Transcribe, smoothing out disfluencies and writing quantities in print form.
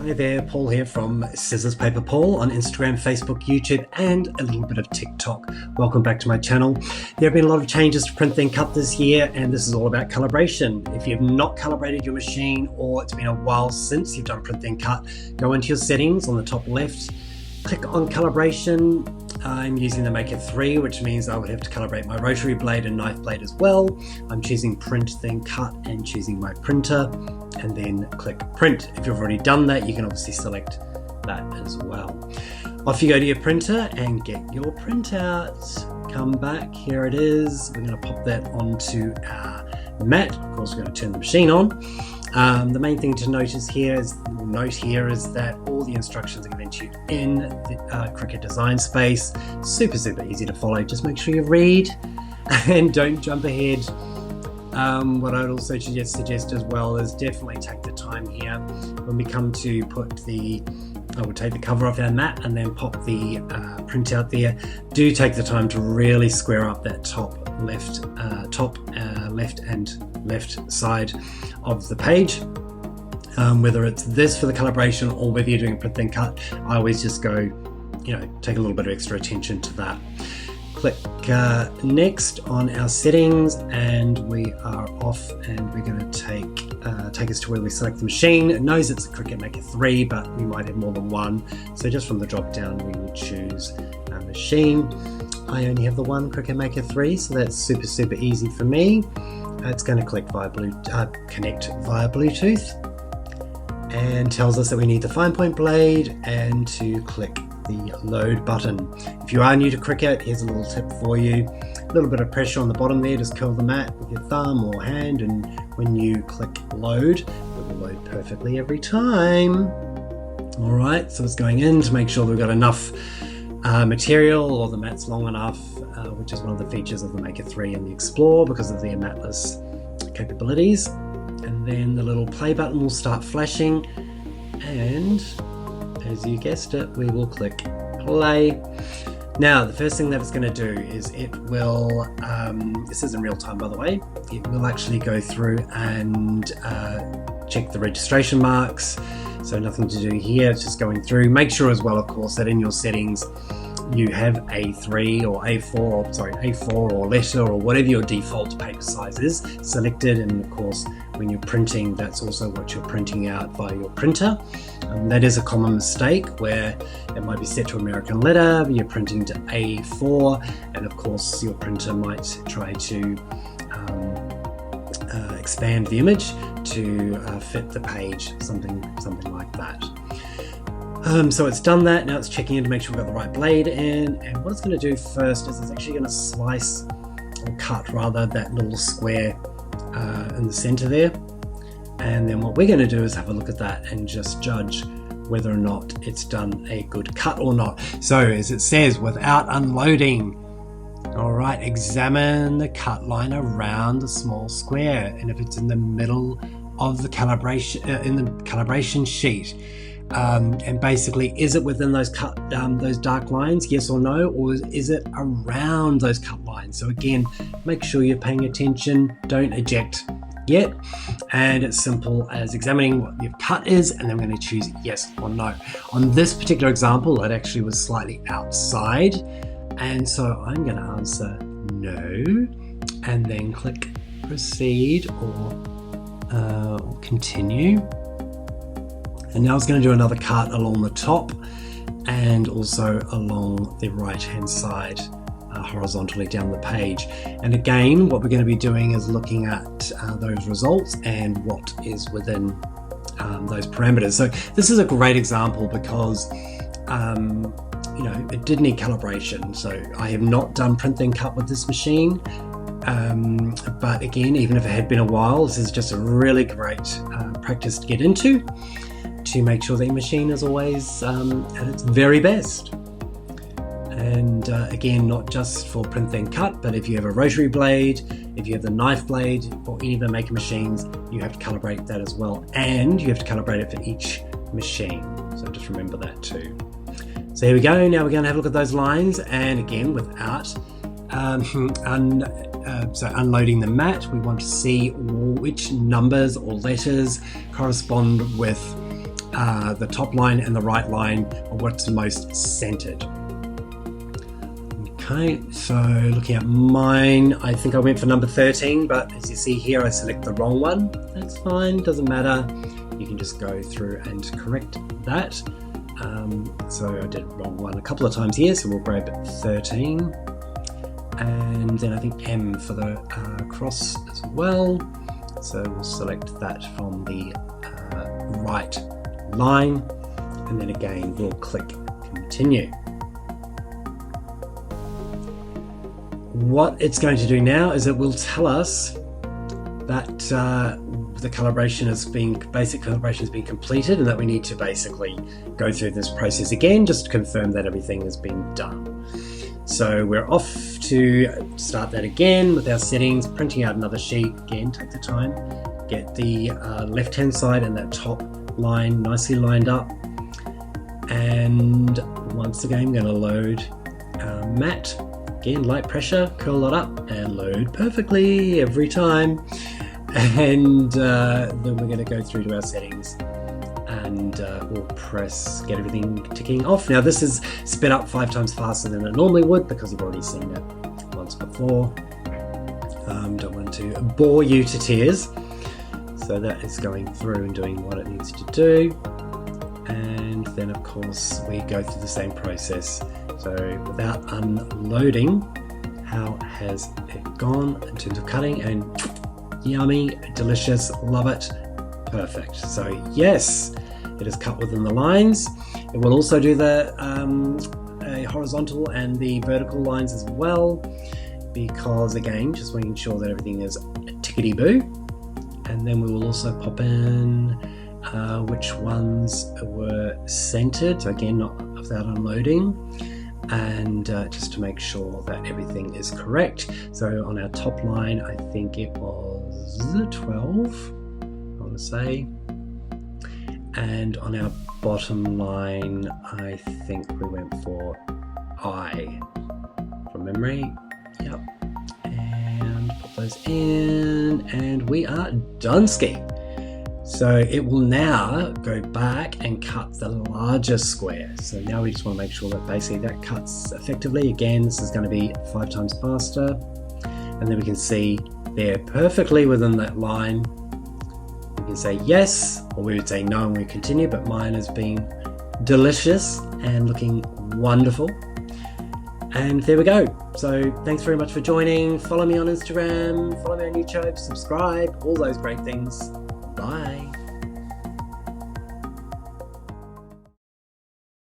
Hi there, Paul here from Scissors Paper Paul on Instagram, Facebook, YouTube, and a little bit of TikTok. Welcome back to my channel. There have been a lot of changes to Print Then Cut this year, and this is all about calibration. If you have not calibrated your machine, or it's been a while since you've done Print Then Cut, go into your settings on the top left, click on calibration. I'm using the Maker 3, which means I would have to calibrate my rotary blade and knife blade as well. I'm choosing Print Then Cut and choosing my printer, and then click print. If you've already done that, you can obviously select that as well. Off you go to your printer and get your printout. Come back, here it is. We're going to pop that onto our mat. Of course, we're going to turn the machine on. The main thing to notice here is that all the instructions are given to you in the Cricut design space. Super easy to follow. Just make sure you read and don't jump ahead. What I'd also suggest as well is definitely take the time here when we come to I will take the cover off our mat and then pop the printout there. Do take the time to really square up that top left and left side of the page. Whether it's this for the calibration or whether you're doing Print Then Cut, I always just go, take a little bit of extra attention to that. Click next on our settings, and we are off, and we're going to take us to where we select the machine. It knows it's a Cricut Maker 3, but we might have more than one. So just from the drop down, we will choose a machine. I only have the one Cricut Maker 3, so that's super easy for me. It's going to connect via Bluetooth, and tells us that we need the fine point blade and to click the load button. If you are new to Cricut, here's a little tip for you. A little bit of pressure on the bottom there, just curl the mat with your thumb or hand, and when you click load, it will load perfectly every time. Alright, so it's going in to make sure we've got enough material, or the mat's long enough, which is one of the features of the Maker 3 and the Explore because of their matless capabilities. And then the little play button will start flashing, and as you guessed it, we will click play. Now, the first thing that it's going to do is it will, this is in real time by the way, it will actually go through and check the registration marks. So nothing to do here, it's just going through. Make sure as well, of course, that in your settings you have A3 or A4 or letter or whatever your default paper size is selected, and of course when you're printing, that's also what you're printing out via your printer. That is a common mistake where it might be set to American letter, but you're printing to A4, and of course your printer might try to expand the image to fit the page, something like that. So it's done that. Now it's checking in to make sure we've got the right blade in, and what it's going to do first is it's actually going to slice, or cut rather, that little square in the center there. And then what we're going to do is have a look at that and just judge whether or not it's done a good cut or not. So as it says, without unloading, all right, examine the cut line around the small square, and if it's in the middle of the calibration in the calibration sheet, and basically, is it within those those dark lines, yes or no, or is it around those cut lines? So again, make sure you're paying attention, don't eject yet, and it's simple as examining what your cut is, and then we're going to choose yes or no. On this particular example, it actually was slightly outside, and so I'm going to answer no, and then click proceed or continue. And now it's going to do another cut along the top and also along the right hand side horizontally down the page. And again, what we're going to be doing is looking at those results and what is within those parameters. So this is a great example because it did need calibration. So I have not done Print Then Cut with this machine, but again, even if it had been a while, this is just a really great practice to get into, to make sure that your machine is always at its very best. And again, not just for Print Then Cut, but if you have a rotary blade, if you have the knife blade, or any of the Maker machines, you have to calibrate that as well, and you have to calibrate it for each machine. So just remember that too. So here we go. Now we're going to have a look at those lines, and again, without unloading the mat, we want to see which numbers or letters correspond with the top line and the right line are what's most centered. Okay, so looking at mine, I think I went for number 13, but as you see here, I select the wrong one. That's fine, doesn't matter. You can just go through and correct that. So I did wrong one a couple of times here, so we'll grab 13. And then I think M for the cross as well. So we'll select that from the right line, and then again we'll click continue. What it's going to do now is it will tell us that the calibration basic calibration has been completed, and that we need to basically go through this process again just to confirm that everything has been done. So we're off to start that again with our settings, printing out another sheet. Again, take the time, get the left hand side and that top line nicely lined up, and once again I'm going to load our mat. Again, light pressure, curl that up and load perfectly every time. And then we're going to go through to our settings, and we'll get everything ticking off. Now this is sped up 5 times faster than it normally would because you've already seen it once before. Don't want to bore you to tears. So that is going through and doing what it needs to do. And then of course we go through the same process. So without unloading, how has it gone in terms of cutting? And yummy, delicious, love it, perfect. So yes, it is cut within the lines. It will also do the horizontal and the vertical lines as well, because again, just making sure that everything is tickety-boo. And then we will also pop in which ones were centered, so again, not without unloading, and just to make sure that everything is correct. So on our top line, I think it was 12, I want to say, and on our bottom line, I think we went for I from memory. Yep, and put those in, and we are done ski. So it will now go back and cut the larger square. So now we just want to make sure that basically that cuts effectively. Again, this is going to be 5 times faster. And then we can see they're perfectly within that line. We can say yes, or we would say no and we continue, but mine has been delicious and looking wonderful. And there we go. So thanks very much for joining. Follow me on Instagram, follow me on YouTube, subscribe, all those great things. Bye.